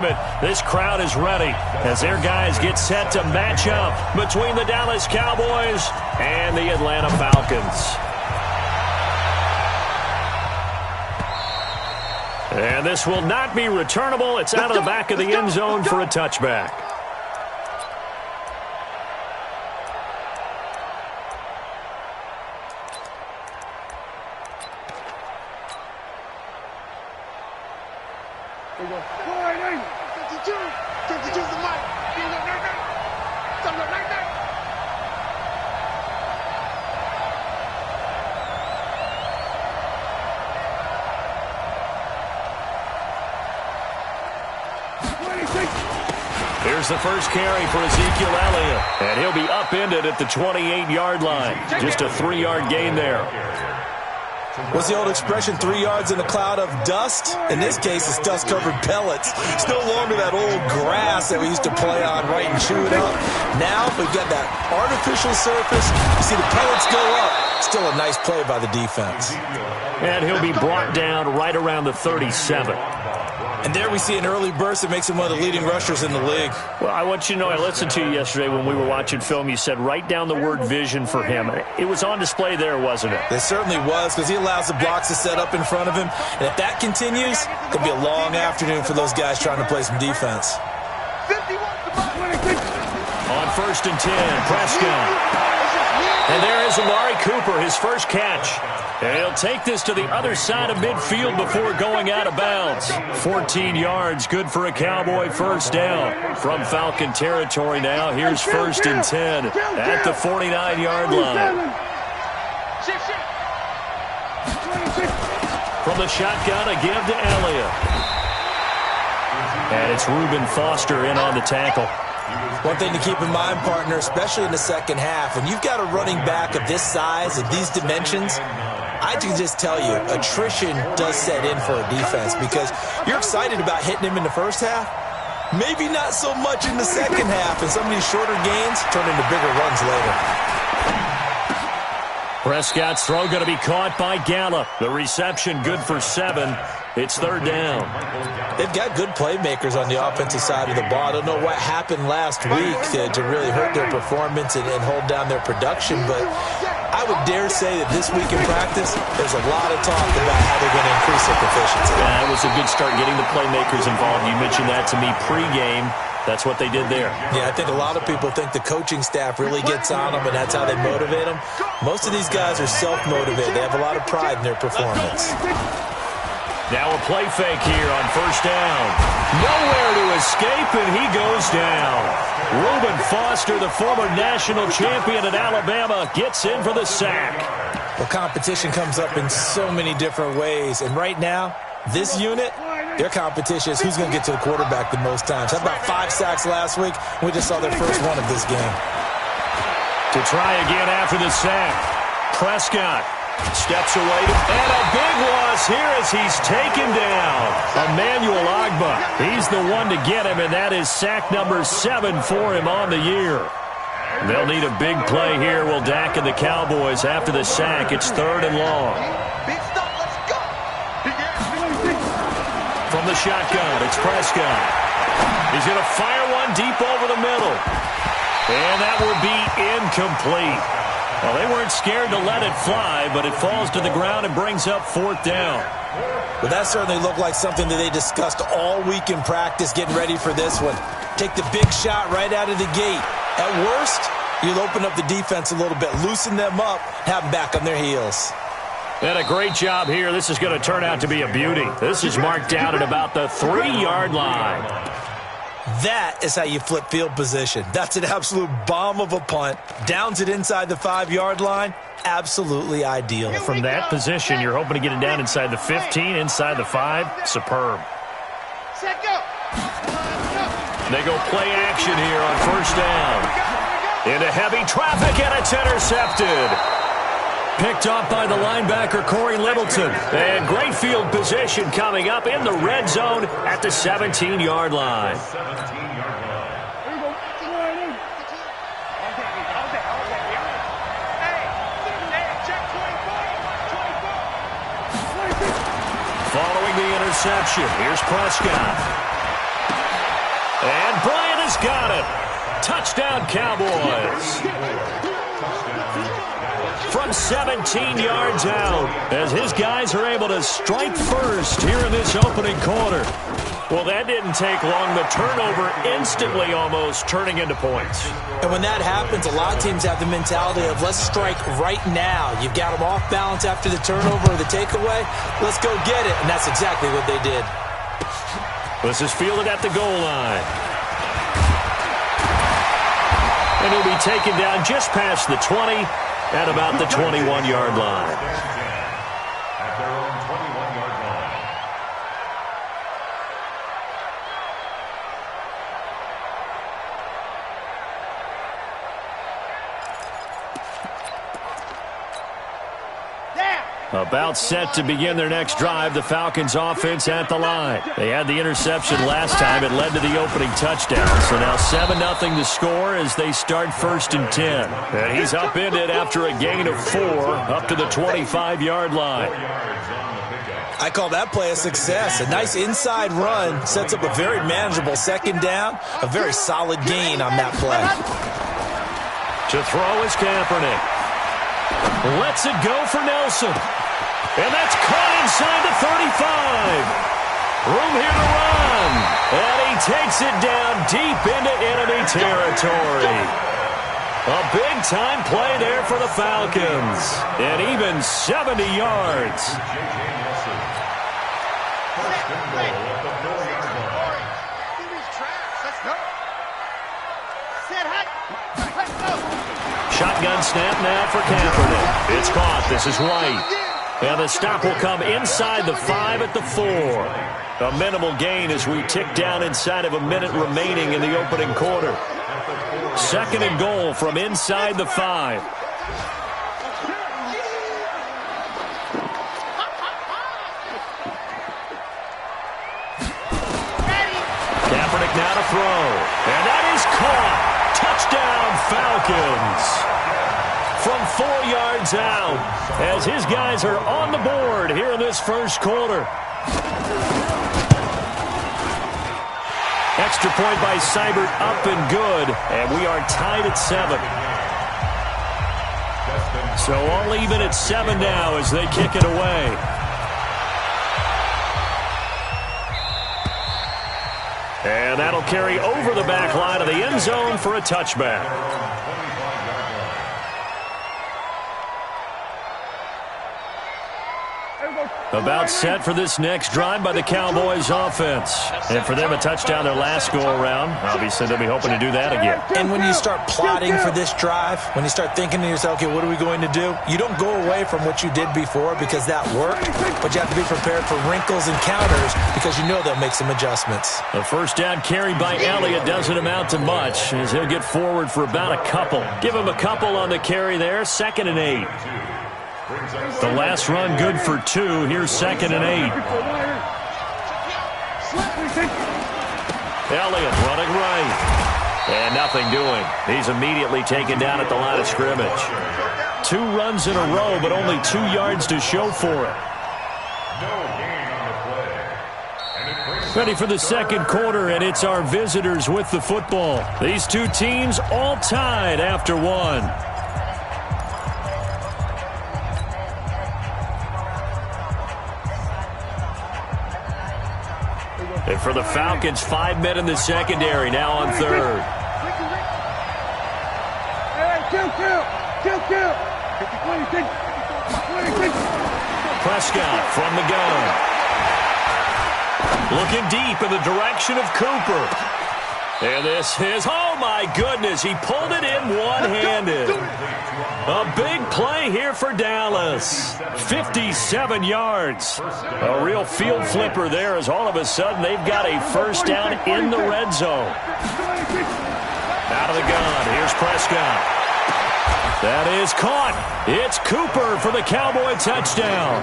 This crowd is ready as their guys get set to match up between the Dallas Cowboys and the Atlanta Falcons. And this will not be returnable. It's out of the back of the end zone for a touchback. Here's the first carry for Ezekiel Elliott, and he'll be upended at the 28-yard line. Just a 3-yard gain there. What's the old expression, 3 yards in a cloud of dust? In this case, it's dust-covered pellets. It's no longer that old grass that we used to play on, right, and chew it up. Now we've got that artificial surface. You see the pellets go up. Still a nice play by the defense. And he'll be brought down right around the 37. And there we see an early burst that makes him one of the leading rushers in the league. Well, I want you to know, I listened to you yesterday when we were watching film. You said write down the word vision for him. It was on display there, wasn't it? It certainly was, because he allows the blocks to set up in front of him. And if that continues, it'll be a long afternoon for those guys trying to play some defense. On 1st and 10, Prescott. And there is Amari Cooper, his first catch. And he'll take this to the other side of midfield before going out of bounds. 14 yards, good for a Cowboy first down. From Falcon territory now, here's 1st and 10 at the 49-yard line. From the shotgun, a give to Elliott. And it's Reuben Foster in on the tackle. One thing to keep in mind, partner, especially in the second half, when you've got a running back of this size, of these dimensions, I can just tell you, attrition does set in for a defense because you're excited about hitting him in the first half. Maybe not so much in the second half, and some of these shorter gains turn into bigger runs later. Prescott's throw going to be caught by Gallup. The reception good for 7. It's 3rd down. They've got good playmakers on the offensive side of the ball. I don't know what happened last week to really hurt their performance and hold down their production, but I would dare say that this week in practice, there's a lot of talk about how they're going to increase their proficiency. Yeah, it was a good start getting the playmakers involved. You mentioned that to me pregame. That's what they did there. Yeah, I think a lot of people think the coaching staff really gets on them, and that's how they motivate them. Most of these guys are self-motivated. They have a lot of pride in their performance. Now a play fake here on 1st down. Nowhere to escape, and he goes down. Reuben Foster, the former national champion at Alabama, gets in for the sack. Well, competition comes up in so many different ways, and right now, this unit, their competition is who's going to get to the quarterback the most times. How about 5 sacks last week? We just saw their first one of this game. To try again after the sack, Prescott steps away, and a big loss here as he's taken down. Emmanuel Ogbah, he's the one to get him, and that is sack number 7 for him on the year. They'll need a big play here, will Dak and the Cowboys after the sack. It's 3rd and long. From the shotgun, it's Prescott. He's going to fire one deep over the middle. And that will be incomplete. Well, they weren't scared to let it fly, but it falls to the ground and brings up 4th down. Well, that certainly looked like something that they discussed all week in practice, getting ready for this one. Take the big shot right out of the gate. At worst, you'll open up the defense a little bit, loosen them up, have them back on their heels. And a great job here. This is going to turn out to be a beauty. This is marked down at about the 3-yard line. That is how you flip field position. That's an absolute bomb of a punt. Downs it inside the 5-yard line. Absolutely ideal. From that position, you're hoping to get it down inside the 15, inside the 5. Superb. They go play action here on 1st down. Into heavy traffic, and it's intercepted. Picked off by the linebacker, Corey Littleton. And great field position coming up in the red zone at the 17-yard line. Following the interception, here's Prescott. He's got it. Touchdown, Cowboys. From 17 yards out, as his guys are able to strike first here in this opening quarter. Well, that didn't take long. The turnover instantly almost turning into points. And when that happens, a lot of teams have the mentality of let's strike right now. You've got them off balance after the turnover or the takeaway. Let's go get it. And that's exactly what they did. This is fielded at the goal line. And he'll be taken down just past the 20 at about the 21-yard line. At their own 21-yard line. About set to begin their next drive, the Falcons offense at the line. They had the interception last time. It led to the opening touchdown. So now 7-0 to score as they start 1st and 10. And he's upended after a gain of 4 up to the 25-yard line. I call that play a success. A nice inside run sets up a very manageable second down. A very solid gain on that play. To throw is Kaepernick. Lets it go for Nelson. And that's caught inside the 35. Room here to run. And he takes it down deep into enemy territory. A big-time play there for the Falcons. And even 70 yards. Shotgun snap now for Kaepernick. It's caught. This is White. And the stop will come inside the 5 at the 4. A minimal gain as we tick down inside of a minute remaining in the opening quarter. 2nd and goal from inside the 5. Kaepernick now to throw. And that is caught. Touchdown, Falcons. From 4 yards out, as his guys are on the board here in this first quarter. Extra point by Seibert, up and good, and we are tied at 7. So all even at 7 now as they kick it away. And that'll carry over the back line of the end zone for a touchback. About set for this next drive by the Cowboys offense. And for them, a touchdown their last go-around. Obviously, they'll be hoping to do that again. And when you start plotting for this drive, when you start thinking to yourself, okay, what are we going to do? You don't go away from what you did before because that worked, but you have to be prepared for wrinkles and counters because you know they'll make some adjustments. The first down carry by Elliott doesn't amount to much as he'll get forward for about a couple. Give him a couple on the carry there, 2nd and 8. The last run good for 2. Here's 2nd and 8. Elliott running right. And nothing doing. He's immediately taken down at the line of scrimmage. 2 runs in a row, but only 2 yards to show for it. Ready for the second quarter, and it's our visitors with the football. These two teams all tied after 1. And for the Falcons, 5 men in the secondary, now on 3rd. Prescott from the gun. Looking deep in the direction of Cooper. And this is, oh my goodness, he pulled it in one-handed. A big play here for Dallas. 57 yards. A real field flipper there as all of a sudden they've got a first down in the red zone. Out of the gun, here's Prescott. That is caught. It's Cooper for the Cowboy touchdown.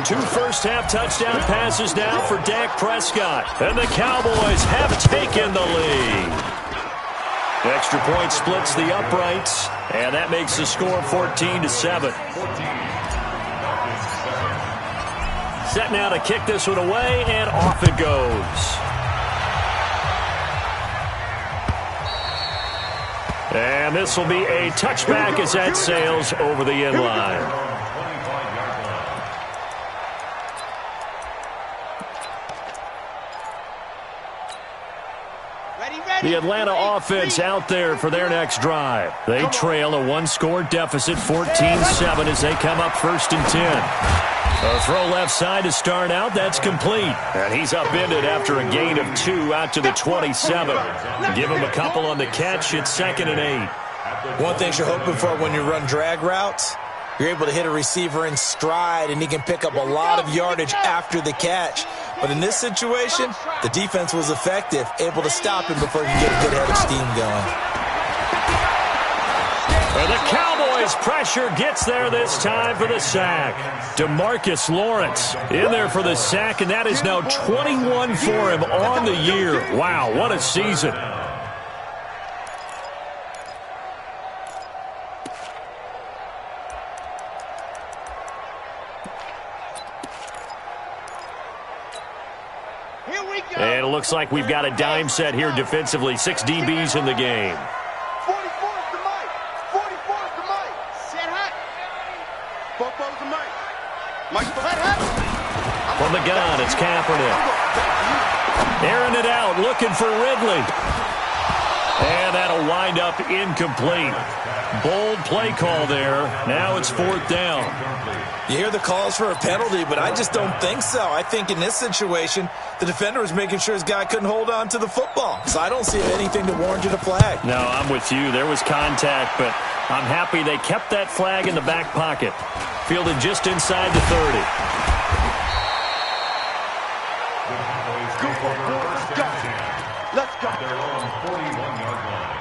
2 first-half touchdown passes now for Dak Prescott. And the Cowboys have taken the lead. Extra point splits the uprights, and that makes the score 14-7. Set now to kick this one away, and off it goes. And this will be a touchback as that sails over the end line. The Atlanta offense out there for their next drive. They trail a one-score deficit, 14-7, as they come up 1st and 10. A throw left side to start out. That's complete. And he's upended after a gain of 2 out to the 27. Give him a couple on the catch. It's 2nd and 8. One thing you're hoping for when you run drag routes, you're able to hit a receiver in stride, and he can pick up a lot of yardage after the catch. But in this situation, the defense was effective, able to stop him before he could get a good head of steam going. The Cowboys' pressure gets there this time for the sack. DeMarcus Lawrence in there for the sack, and that is now 21 for him on the year. Wow, what a season. And it looks like we've got a dime set here defensively. 6 DBs in the game. 44 is the Mike. 44 is the Mike. Set hot. Bobo's the Mike. Mike, set hot. From the gun, it's Kaepernick. Airing it out, looking for Ridley. And that'll wind up incomplete. Bold play call there. Now it's 4th down. You hear the calls for a penalty, but I just don't think so. I think in this situation, the defender was making sure his guy couldn't hold on to the football. So I don't see anything to warrant a flag. No, I'm with you. There was contact, but I'm happy they kept that flag in the back pocket. Fielded just inside the 30. Let's go. Their own 41-yard line.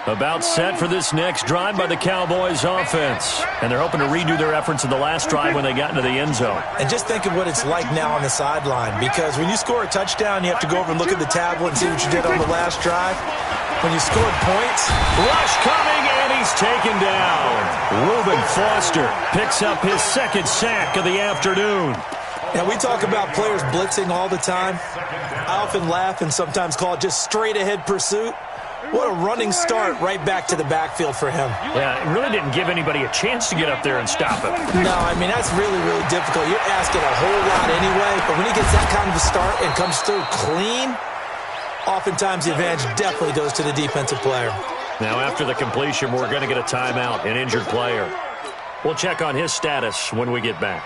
About set for this next drive by the Cowboys offense. And they're hoping to redo their efforts in the last drive when they got into the end zone. And just think of what it's like now on the sideline, because when you score a touchdown, you have to go over and look at the tablet and see what you did on the last drive. When you scored points. Rush coming, and he's taken down. Reuben Foster picks up his 2nd sack of the afternoon. Now, we talk about players blitzing all the time. I often laugh and sometimes call it just straight-ahead pursuit. What a running start right back to the backfield for him. Yeah, it really didn't give anybody a chance to get up there and stop him. No, I mean, that's really, really difficult. You're asking a whole lot anyway, but when he gets that kind of a start and comes through clean, oftentimes the advantage definitely goes to the defensive player. Now, after the completion, we're going to get a timeout, an injured player. We'll check on his status when we get back.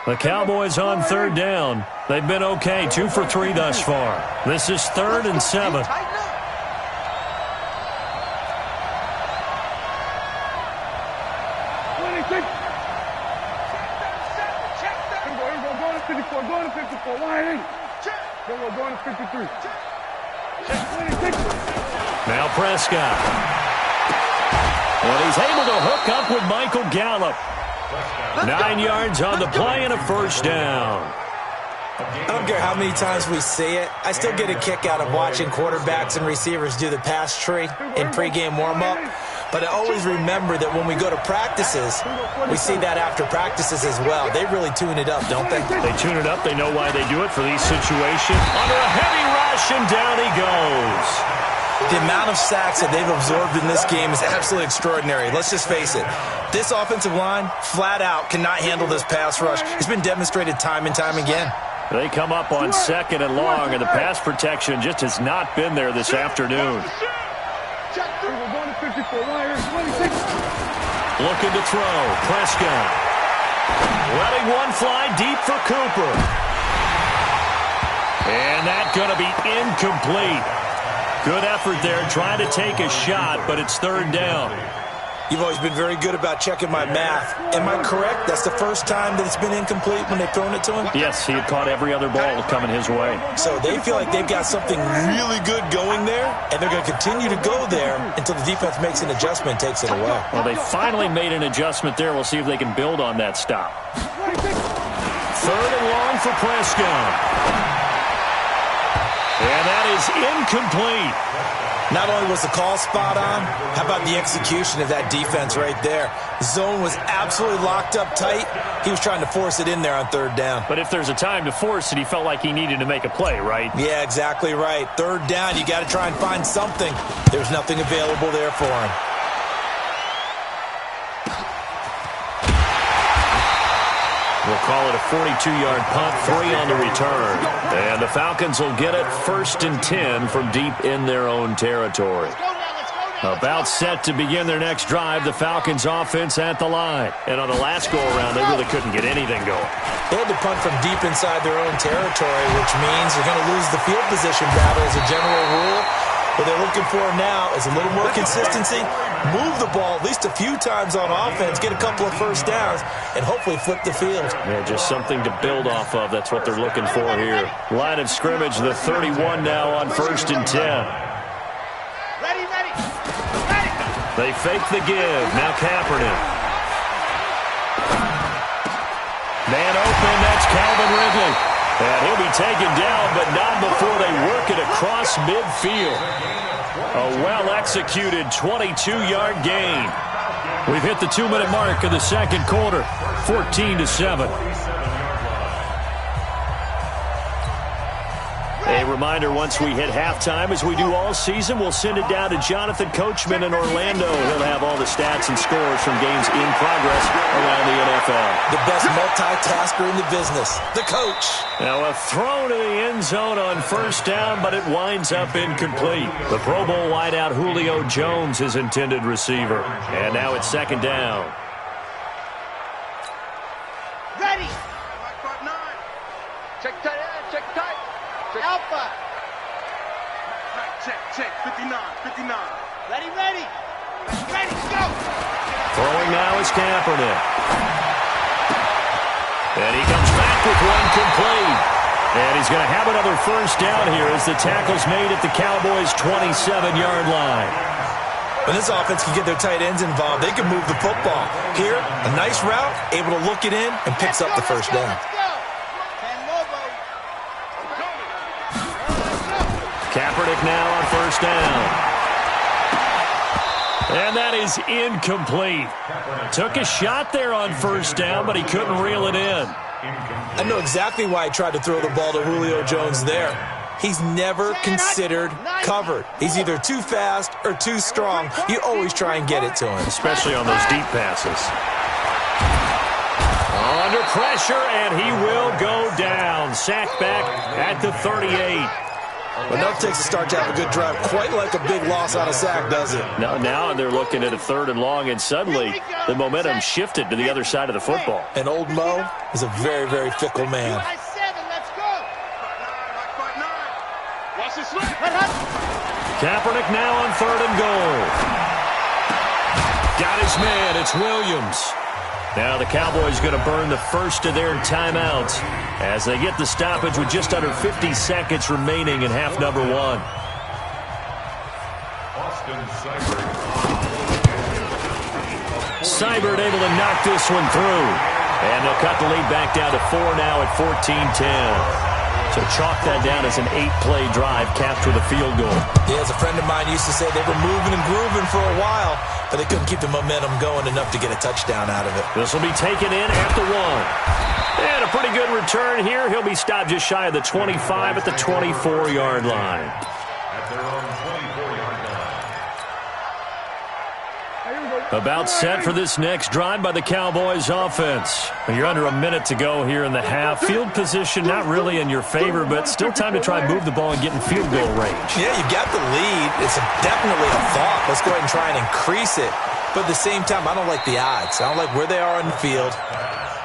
The Cowboys on 3rd down. They've been okay, 2 for 3 thus far. This is 3rd and 7. Now Prescott. And he's able to hook up with Michael Gallup. 9 yards on the play and a 1st down. I don't care how many times we see it. I still get a kick out of watching quarterbacks and receivers do the pass tree in pregame warm-up. But I always remember that when we go to practices, we see that after practices as well. They really tune it up, don't they? They tune it up. They know why they do it for these situations. Under a heavy rush, and down he goes. The amount of sacks that they've absorbed in this game is absolutely extraordinary. Let's just face it. This offensive line, flat out, cannot handle this pass rush. It's been demonstrated time and time again. They come up on 2nd and long, and the pass protection just has not been there this afternoon. Looking to throw. Prescott. Letting one fly deep for Cooper. And that's going to be incomplete. Good effort there, trying to take a shot, but it's 3rd down. You've always been very good about checking my math. Am I correct? That's the first time that it's been incomplete when they've thrown it to him? Yes, he had caught every other ball coming his way. So they feel like they've got something really good going there, and they're going to continue to go there until the defense makes an adjustment and takes it away. Well, they finally made an adjustment there. We'll see if they can build on that stop. 3rd and long for Prescott. And that is incomplete. Not only was the call spot on, how about the execution of that defense right there? The zone was absolutely locked up tight. He was trying to force it in there on third down. But if there's a time to force it, he felt like he needed to make a play, right? Yeah, exactly right. Third down, you got to try and find something. There's nothing available there for him. We'll call it a 42-yard punt, 3 on the return. And the Falcons will get it 1st and 10 from deep in their own territory. About set to begin their next drive, the Falcons offense at the line. And on the last go-around, they really couldn't get anything going. They had to punt from deep inside their own territory, which means they're going to lose the field position battle as a general rule. What they're looking for now is a little more consistency, move the ball at least a few times on offense, get a couple of first downs, and hopefully flip the field. Yeah, just something to build off of. That's what they're looking for here. Line of scrimmage, the 31 now on 1st and 10. Ready. They fake the give. Now Kaepernick. Man open, that's Calvin Ridley. And he'll be taken down, but not before they work it across midfield. A well-executed 22-yard gain. We've hit the 2-minute mark of the second quarter, 14-7. A reminder, once we hit halftime, as we do all season, we'll send it down to Jonathan Coachman in Orlando. He'll have all the stats and scores from games in progress around the NFL. The best multitasker in the business, the coach. Now a throw to the end zone on 1st down, but it winds up incomplete. The Pro Bowl wideout Julio Jones is intended receiver. And now it's 2nd down. Ready. Check tight. Alpha. Check. 59. Ready. Go. Throwing now is Kaepernick. And he comes back with one complete. And he's going to have another 1st down here as the tackle's made at the Cowboys' 27-yard line. When this offense can get their tight ends involved, they can move the football. Here, a nice route, able to look it in, and picks up the 1st down. Kaepernick now on 1st down. And that is incomplete. Took a shot there on 1st down, but he couldn't reel it in. I know exactly why he tried to throw the ball to Julio Jones there. He's never considered covered. He's either too fast or too strong. You always try and get it to him. Especially on those deep passes. Under pressure, and he will go down. Sacked back at the 38. But enough takes to start to have a good drive. Quite like a big loss on a sack, does it? Now they're looking at a 3rd and long, and suddenly the momentum shifted to the other side of the football. And old Mo is a very, very fickle man. Kaepernick now on 3rd and goal. Got his man. It's Williams. Now the Cowboys going to burn the first of their timeouts as they get the stoppage with just under 50 seconds remaining in half number 1. Seibert able to knock this one through. And they'll cut the lead back down to 4 now at 14-10. So chalk that down as an 8-play drive capped with a field goal. Yeah, as a friend of mine used to say, they were moving and grooving for a while, but they couldn't keep the momentum going enough to get a touchdown out of it. This will be taken in at the 1. And a pretty good return here. He'll be stopped just shy of the 25 at the 24-yard line. At their own 24-yard line. About set for this next drive by the Cowboys offense. You're under a minute to go here in the half. Field position not really in your favor, but still time to try and move the ball and get in field goal range. Yeah, you've got the lead. It's definitely a thought. Let's go ahead and try and increase it. But at the same time, I don't like the odds. I don't like where they are on the field.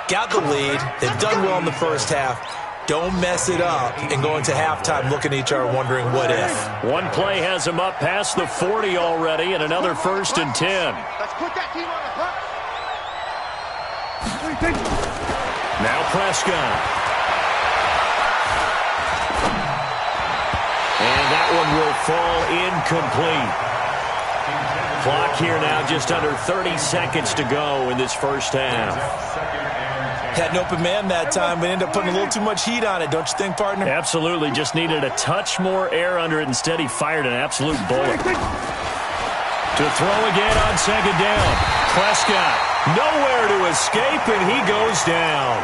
Got the lead. They've done well in the first half. Don't mess it up and go into halftime looking at each other wondering what if. One play has him up past the 40 already and another 1st and 10. Let's put that team on the punt. Now Prescott. And that one will fall incomplete. Clock here now just under 30 seconds to go in this first half. Had an open man that time, but ended up putting a little too much heat on it, don't you think, partner? Absolutely. Just needed a touch more air under it. Instead, he fired an absolute bullet. To throw again on second down. Prescott, nowhere to escape, and he goes down.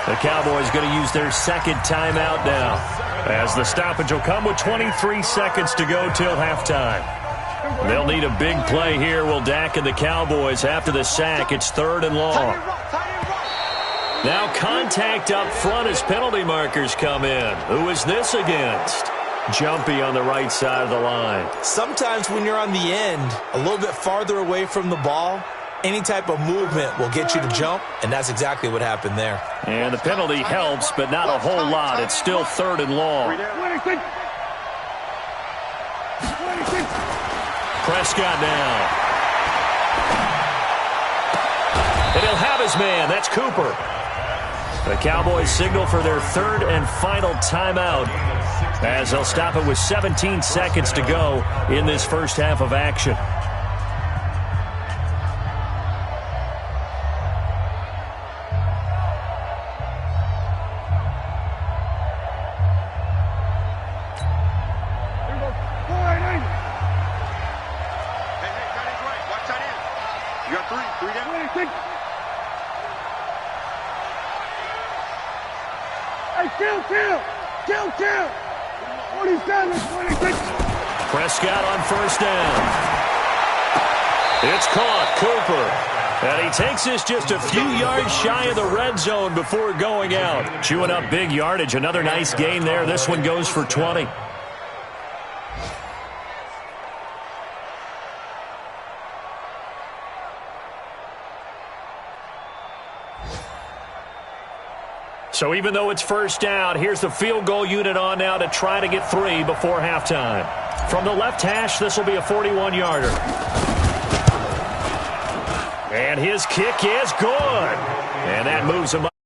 The Cowboys going to use their second timeout now, as the stoppage will come with 23 seconds to go till halftime. They'll need a big play here, will Dak and the Cowboys. After the sack, it's 3rd and long. Now contact up front as penalty markers come in. Who is this against? Jumpy on the right side of the line. Sometimes when you're on the end, a little bit farther away from the ball, any type of movement will get you to jump, and that's exactly what happened there. And the penalty helps, but not a whole lot. It's still 3rd and long. Prescott now. And he'll have his man. That's Cooper. The Cowboys signal for their 3rd and final timeout, as they'll stop it with 17 seconds to go in this first half of action. Prescott on first down. It's caught. Cooper. And he takes this just a few yards shy of the red zone before going out. Chewing up big yardage. Another nice gain there. This one goes for 20. So even though it's first down, here's the field goal unit on now to try to get 3 before halftime. From the left hash, this will be a 41-yarder. And his kick is good. And that moves him up.